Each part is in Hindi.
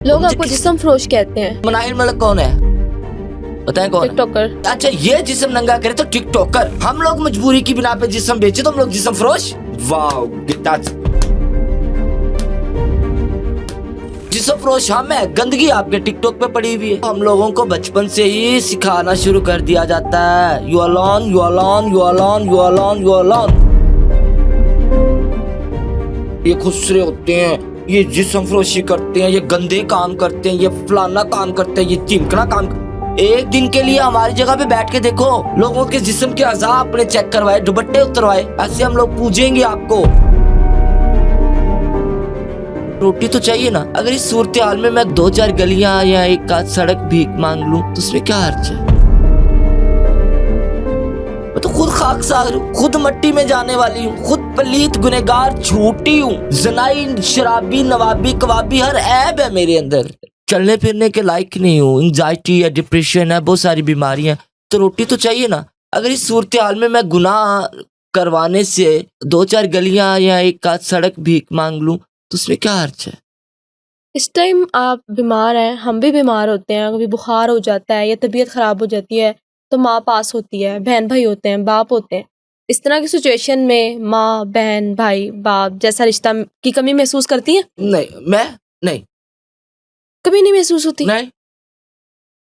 लोग आपको जिस्म फरोश कहते हैं। मनाहिर मलिक कौन है? बताएं कौन है? टिकटॉकर। अच्छा, ये जिस्म नंगा करे तो टिकटॉकर। हम लोग मजबूरी की बिना पे जिस्म बेचे तो हम लोग जिस्म फरोश। वाओ, जिस्म फरोश हम है। गंदगी आपके टिकटॉक पे पड़ी हुई है। हम लोगों को बचपन से ही सिखाना शुरू कर दिया जाता है, you alone, you alone, you alone, you alone, you alone. ये खुसरे होते हैं, ये जिस्म फरोशी करते हैं, ये गंदे काम करते हैं, ये फलाना काम करते हैं, ये चिमकना काम। एक दिन के लिए हमारी जगह पे बैठ के देखो, लोगों के जिस्म के अज़ा अपने चेक करवाए, दुपट्टे उतरवाए, ऐसे हम लोग पूजेंगे आपको। रोटी तो चाहिए ना। अगर इस सूरत हाल में मैं 2-4 गलियां या एक आध सड़क भीख मांग लूं तो उसमें क्या हर्ज है? मैं तो खुद खाकसार हूँ, खुद मट्टी में जाने वाली हूँ, खुद पलीत गुनहगार झूठी हूँ, जनाई, शराबी, नवाबी, कवाबी, हर ऐब है मेरे अंदर। चलने फिरने के लायक नहीं हूँ, एंजाइटी है, डिप्रेशन है, बहुत सारी बीमारियां। तो रोटी तो चाहिए ना। अगर इस सूरत हाल में मैं गुनाह करवाने से 2-4 गलियां या एक आध सड़क भीख मांग लूं तो उसमें क्या हर्ज है? इस टाइम आप बीमार हैं, हम भी बीमार होते हैं, कभी बुखार हो जाता है या तबीयत ख़राब हो जाती है तो माँ पास होती है, बहन भाई होते हैं, बाप होते हैं। इस तरह की सिचुएशन में माँ, बहन, भाई, बाप जैसा रिश्ता की कमी महसूस करती हैं? नहीं, मैं नहीं, कभी नहीं महसूस होती? नहीं।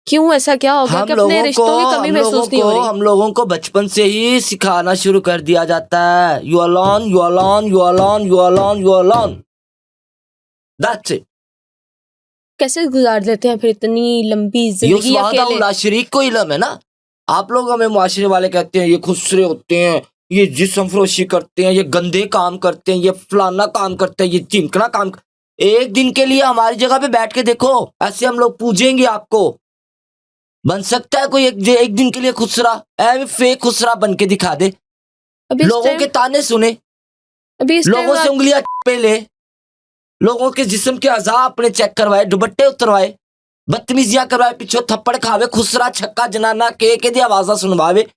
क्यों, ऐसा क्या हो गया कि अपने रिश्तों की कमी महसूस नहीं हो रही? हम लोगों को बचपन से ही सिखाना शुरू कर दिया जाता है, you alone, you alone, you alone, you alone, you alone. That's it. कैसे गुजार लेते हैं फिर इतनी लंबी ये जिंदगी अकेले? ला शरीक को इल्म है ना। आप लोग हमें मुआशरे वाले कहते हैं, ये खुसरे होते हैं, ये जिस्म फरोशी करते हैं, ये गंदे काम करते हैं, ये फलाना काम करते हैं, ये चिमकना काम। एक दिन के लिए हमारी जगह पे बैठ के देखो, ऐसे हम लोग पूजेंगे आपको। बन सकता है कोई एक दिन के लिए खुसरा, फेक खुसरा बन के दिखा दे, लोगों के ताने सुने, लोगों से उंगलियां पे ले, लोगों के जिस्म के अज़ा अपने चेक करवाए, दुपट्टे उतरवाए, बदतमीजियां करवाए, पीछे थप्पड़ खावे, खुसरा छक्का जनाना के दी आवाजा सुनवावे।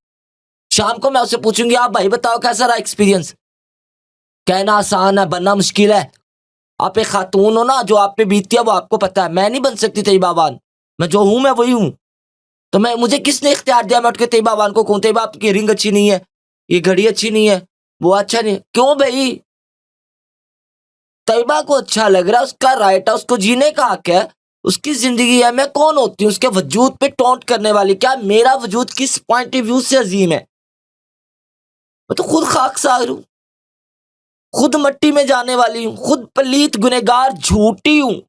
शाम को मैं उससे पूछूंगी, आप भाई बताओ कैसा रहा एक्सपीरियंस? कहना आसान है, बनना मुश्किल है। आप एक खातून हो ना, जो आप पे बीती है वो आपको पता है। मैं नहीं बन सकती तैयबाबान, मैं जो हूं मैं वही हूं। तो मुझे किसने इख्तियार दिया मैं उठ के तैयबाबान को कहूं, तैयबा आपकी रिंग अच्छी नहीं है, ये घड़ी अच्छी नहीं है, वो अच्छा नहीं है। क्यों भाई? तैयबा को अच्छा लग रहा है, उसका राइट है, उसको जीने का हक है, उसकी जिंदगी है। मैं कौन होती हूँ उसके वजूद पे टोंट करने वाली? क्या मेरा वजूद किस पॉइंट ऑफ व्यू से अजीम है? मैं तो खुद खाकसार हूँ, खुद मट्टी में जाने वाली हूँ, खुद पलीत गुनहगार झूठी हूँ,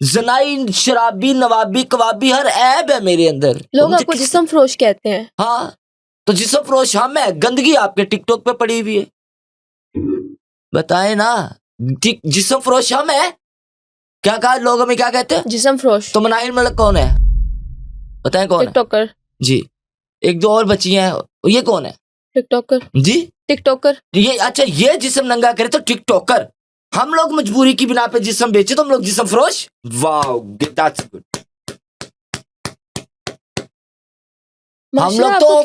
जनाई, शराबी, नवाबी, कवाबी, हर ऐब है मेरे अंदर। लोग आपको जिस्म फरोश कहते हैं। हाँ, तो जिस्म फरोश हम है। गंदगी आपके टिकटॉक पे पड़ी हुई है। बताए ना, जिस्म फरोश हम है। क्या कहा लोग हमें, क्या कहते हैं? जिस्म फरोश। तो मनाहिर मलिक कौन है? बताएं कौन है? टिकटॉकर। जी। एक दो और बची हैं, ये कौन है? टिकटॉकर। जी, टिकटॉकर। ये अच्छा, ये जिस्म नंगा करे तो टिकटॉकर। हम लोग मजबूरी की बिना पे जिस्म बेचे तो हम लोग जिस्म फरोश। Wow, that's good. हम लोग तो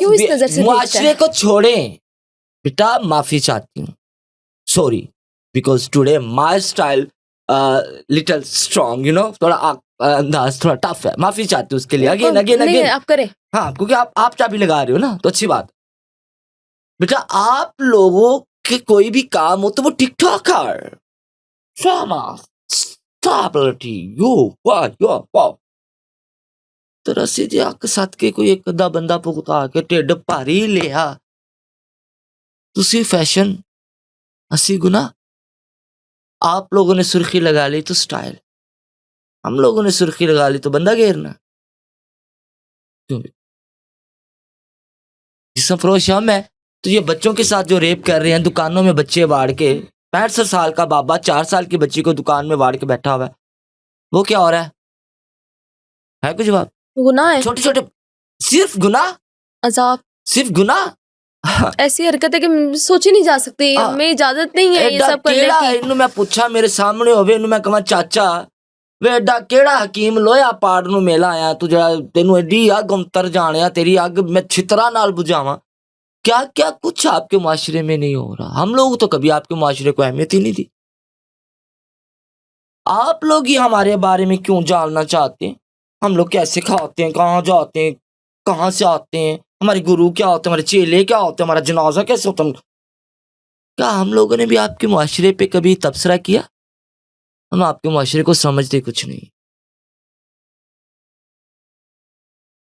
मुआशरे को छोड़ें बेटा, माफी चाहती हूँ, sorry, because today my style little strong, you know, थोड़ा अंदाज थोड़ा टफ है। माफी चाहती हूँ उसके लिए। अगेन अगेन अगेन आप करें। हाँ, क्योंकि आप चाबी लगा रहे हो ना, तो अच्छी बात। बेटा, आप लोगों के कोई भी काम हो तो वो टिकटॉकर, स्टैबिलिटी, तो रसी जी आके साथ के कोई एक अद्धा बंदा भुगता के ढिड भारी लिया, तुसी फैशन, हसी गुना। आप लोगों ने सुर्खी लगा ली तो स्टाइल, हम लोगों ने सुर्खी लगा ली तो बंदा घेरना। क्यों? जिसम फरोश हम है। तो ये बच्चों के साथ जो रेप कर रहे हैं, दुकानों में बच्चे वाड़ के, 65 साल का बाबा 4 साल की बच्ची को दुकान में वाड़ के बैठा हुआ है, वो क्या हो रहा है कुछ जवाब? गुनाह है। छोटे छोटे सिर्फ गुनाह, अजाब, सिर्फ गुनाह। ऐसी हरकत है कि सोची नहीं जा सकती, हमें इजाजत नहीं है ये सब करने की। इन्हों मैं पूछा मेरे सामने होवे, इन्हों मैं कहा चाचा वे एडा केड़ा हकीम लोया पाड़ नूं मेला आया तू, जड़ा तेनू एडी अग उतर जाने, तेरी अग मैं छितरा नाल बुझावां। क्या क्या कुछ आपके मुआशरे में नहीं हो रहा। हम लोग तो कभी आपके मुआशरे को अहमियत ही नहीं दी। आप लोग ही हमारे बारे में क्यों जानना चाहते हैं? हम लोग कैसे खाते हैं, कहाँ जाते हैं, कहाँ से आते हैं, हमारे गुरु क्या होते हैं, हमारे चेले क्या होते हैं, हमारा जनाजा कैसे होता है? क्या हम लोगों ने भी आपके मुआशरे पे कभी तबसरा किया? हम आपके मुआशरे को समझते कुछ नहीं।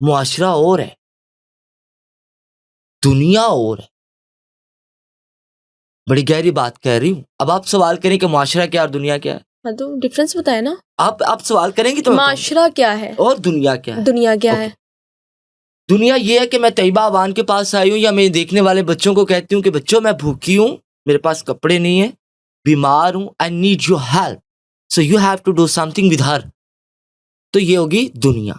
मुआशरा और है, दुनिया और है। बड़ी गहरी बात कह रही हूँ। अब आप सवाल करें कि मुआशरा क्या और दुनिया क्या है? हाँ, तो डिफरेंस बताए ना। आप सवाल करेंगी तो मैं बताऊंगा। माशरा क्या है और दुनिया क्या है? दुनिया क्या ओके। है? दुनिया ये है कि मैं तैयबा अवान के पास आई हूँ या मैं देखने वाले बच्चों को कहती हूँ कि बच्चों मैं भूखी हूँ, मेरे पास कपड़े नहीं है, बीमार हूँ, I need your help, so you have to do something with her. तो ये होगी दुनिया।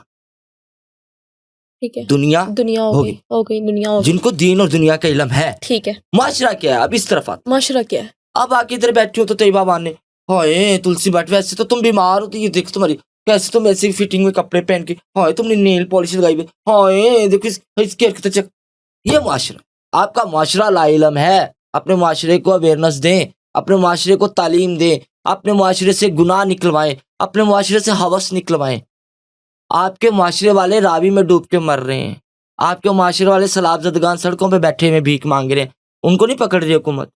ठीक है, दुनिया दुनिया हो होगी गई दुनिया हो गई। जिनको दीन और दुनिया का इल्म है। ठीक है, मुआशरा क्या है? अब इस तरफ आते। माशरा क्या है? अब आके इधर बैठी हो तो तैयबा अवान ने, हाय तुलसी बट वैसे तो तुम बीमार हो, तो ये देख तुम्हारी कैसे, तुम ऐसे फिटिंग में कपड़े पहन के, हाय तुमने नेल पॉलिश लगाई हुई, हाय देखो इसकी हरकतें चेक। ये मुआशरा, आपका मुआशरा लाइलम है। अपने मुआशरे को अवेयरनेस दें, अपने मुआशरे को तालीम दें, अपने मुआशरे से गुनाह निकलवाएं, अपने मुआशरे से हवस निकलवाएं। आपके मुआशरे वाले रावी में डूब के मर रहे हैं, आपके मुआशरे वाले सलाब-ज़दगान सड़कों पे बैठे हुए भीख मांग रहे हैं, उनको नहीं पकड़ रही हुकूमत।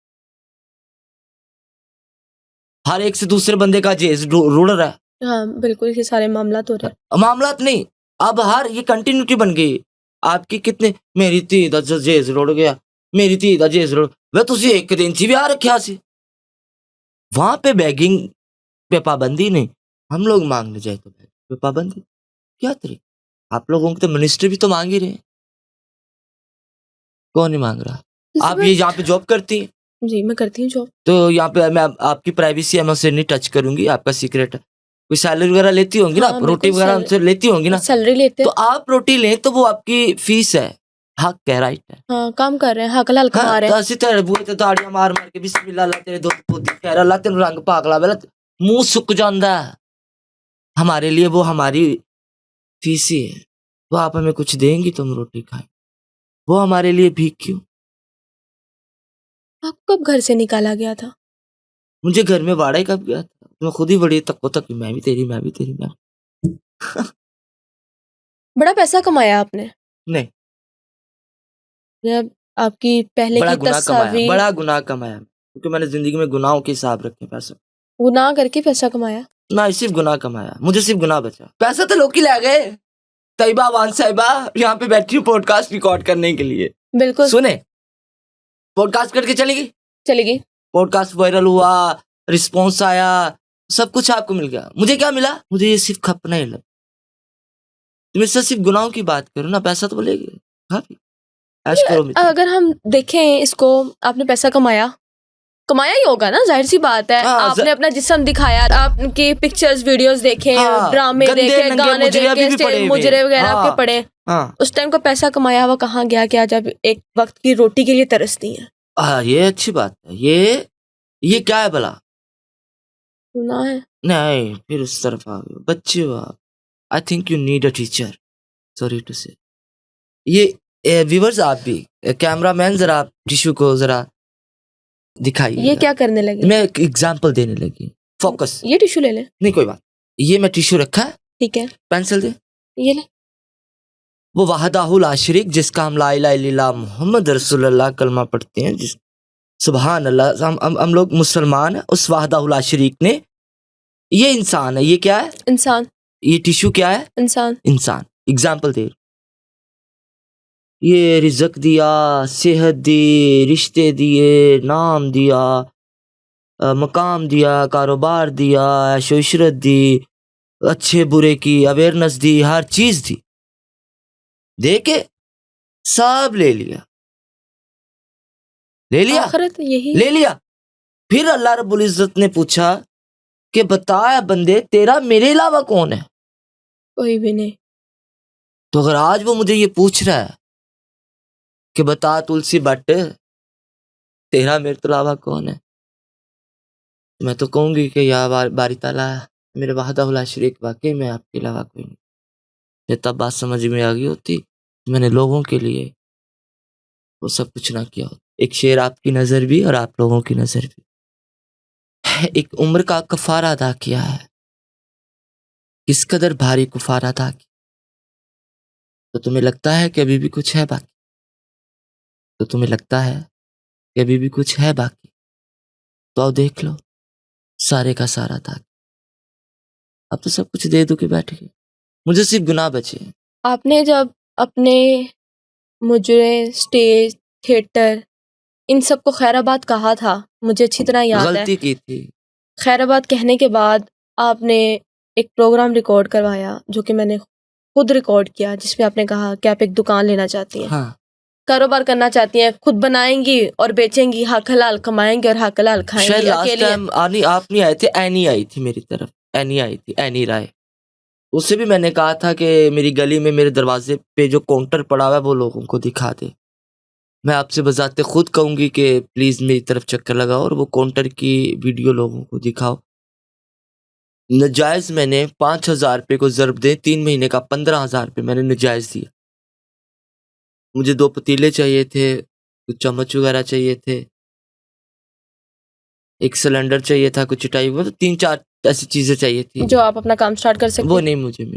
हर एक से दूसरे बंदे का जेज रुड़ रहा है। हाँ बिल्कुल, ये सारे मामला हो रहे हैं। मामलात नहीं, अब हर ये कंटिन्यूटी बन गई। आपकी कितने, मेरी धी दा जेज रुड़ गया, मेरी धी दा जेज रुड़, वे तुसी एक दिन ची ब्याह रखा सी। वहां पे बैगिंग पे पाबंदी नहीं, हम लोग मांगने जाए तो बैगिंग पे पाबंदी। क्या तरीका? आप लोगों के तो मिनिस्टर भी तो मांग ही रहे हैं, कौन नहीं मांग रहा? आप ये यहाँ पे जॉब करती हैं, जी मैं करती हूँ जॉब। तो यहाँ पे मैं आपकी प्राइवेसी है, मैं उसे नहीं टच करूंगी, आपका सीक्रेट है। कोई सैलरी वगैरह लेती होंगी ना, हाँ, रोटी बिल्कुल वगैरह हमसे लेती होंगी ना, सैलरी लेते तो हैं। आप रोटी लें तो वो आपकी फीस है, हक है, राइट है। हाँ, काम कर रहे हैं, हक हलाल कमा हाँ, रहे तो हैं। ਅਸੀਂ तेरे बूहे ते ताड़ियां मार मार के बिस्मिल्लाह अल्लाह तेरे दो पोती खैर अल्लाह तेरे रंग भाग लावे, मुंह सुक जाता है। हमारे लिए वो हमारी फीस ही है, तो आप हमें कुछ देंगी तो हम रोटी खाएं, वो हमारे लिए भीख क्यों? आपको कब घर से निकाला गया था? मुझे घर में वाड़ा ही कब गया था? मैं खुद ही बड़ी तक तक मैं भी तेरी, मैं भी तेरी, मैं बड़ा पैसा कमाया आपने? नहीं, जब आपकी पहले बड़ा की गुनाह कमाया, तस्वीर, बड़ा गुनाह कमाया, क्योंकि मैंने जिंदगी में गुनाहों के हिसाब रखे पैसा। गुनाह करके पैसा कमाया? ना सिर्फ गुनाह कमाया, मुझे सिर्फ गुनाह बचा, पैसा तो लोग ही ले गए। तैयबा अवान साहिबा यहाँ पे बैठी हूँ पॉडकास्ट रिकॉर्ड करने के लिए, बिल्कुल सुने, पॉडकास्ट करके चलेगी, चलेगी। पॉडकास्ट वायरल हुआ, रिस्पॉन्स आया, सब कुछ आपको मिल गया। मुझे क्या मिला? मुझे ये सिर्फ खपना ही लगा। तुम इससे सिर्फ गुनाहों की बात करो ना, पैसा तो बोलेगी काफी, ऐश करो मित्र। अगर हम देखें इसको, आपने पैसा कमाया ही होगा ना, जाहिर सी बात है। हाँ, आपने अपना जिस्म दिखाया, आपकी पिक्चर्स वीडियोस देखे, हाँ, ड्रामे गंदे देखे, नंगे गाने मुजरे अभी देखे, भी पड़े हुए हैं। मुजरे वगैरह हाँ, आपके पड़े। हाँ, उस टाइम को पैसा कमाया हुआ कहाँ गया क्या, जब एक वक्त की रोटी के लिए तरसती है? हाँ, ये अच्छी बात है। ये क्या है भला? गुनाह है। नहीं, फिर उस तरफ आ गए बच्चे हो आप। I think you need a teacher, sorry to say. ये व्यूअर्स आप भी, कैमरामैन जरा टिश्यू को जरा दिखाइए। ये क्या करने लगे? मैं एक एग्जांपल देने लगी, फोकस। ये टिश्यू ले ले। नहीं कोई बात, ये मैं टिश्यू रखा है, ठीक है, पेंसिल दे। ये ले। वो वाहदाहुल आशरिक जिसका हम ला इलाहा इल्लल्लाह मोहम्मद रसूलुल्लाह कलमा पढ़ते हैं, जिस सुभान अल्लाह, हम लोग मुसलमान हैं, उस वाहदाहुल आशरिक ने, ये इंसान है, ये क्या है? इंसान। ये टिश्यू क्या है? इंसान। इंसान। एग्जाम्पल दे, ये रिज़्क दिया, सेहत दी, रिश्ते दिए, नाम दिया, मकाम दिया, कारोबार दिया, ऐशो इशरत दी, अच्छे बुरे की अवेयरनेस दी, हर चीज दी, दे के सब ले लिया, ले लिया, आखिरत यही ले लिया। फिर अल्लाह रब्बुल इज्जत ने पूछा कि बता बंदे, तेरा मेरे अलावा कौन है? कोई भी नहीं। तो अगर आज वो मुझे ये पूछ रहा है कि बता तुलसी बट, तेरा मेरे तो अलावा कौन है, मैं तो कहूंगी कि या बारी ताला मेरे वाहदाहुल शरीक, वाकई में आपके अलावा कोई नहीं। ये तब बात समझ में आ गई होती, मैंने लोगों के लिए वो सब कुछ ना किया होता। एक शेर आपकी नज़र भी और आप लोगों की नज़र भी। एक उम्र का कफारा अदा किया है, किस कदर भारी कफारा अदा किया। तो तुम्हें लगता है कि अभी भी कुछ है बाकी, तो तुम्हें लगता है कि अभी भी कुछ है बाकी, तो आओ देख लो सारे का सारा था। अब तो सब कुछ दे दो के बैठ गए, मुझे सिर्फ गुनाह बचे। आपने जब अपने मुजरे, स्टेज, थिएटर इन सबको खैराबाद कहा था, मुझे अच्छी तरह याद है। गलती की थी। खैराबाद कहने के बाद आपने एक प्रोग्राम रिकॉर्ड करवाया जो कि मैंने खुद रिकॉर्ड किया, जिसमें आपने कहा कि आप एक दुकान लेना चाहती हैं, हाँ, कारोबार करना चाहती हैं, खुद बनाएंगी और बेचेंगी, हक हलाल कमाएंगे और हक हलाल शायद खाएंगी लास्ट अकेले। टाइम आप नहीं आए थे, एनी आई थी मेरी तरफ, एनी आई थी, एनी राय। उससे भी मैंने कहा था कि मेरी गली में मेरे दरवाजे पे जो काउंटर पड़ा हुआ है वो लोगों को दिखा दे। मैं आपसे बजाते खुद कहूंगी कि प्लीज मेरी तरफ चक्कर लगाओ और वो काउंटर की वीडियो लोगों को दिखाओ। नजायज मैंने 5,000 रुपये को ज़र्ब दे 3 महीने का 15,000 रुपये मैंने नजायज दिया। मुझे 2 पतीले चाहिए थे, कुछ चम्मच वगैरह चाहिए थे, एक सिलेंडर चाहिए था, कुछ चटाई, मतलब 3-4 ऐसी चीजें चाहिए थी जो आप अपना काम स्टार्ट कर सकते वो हैं। नहीं मुझे मिली।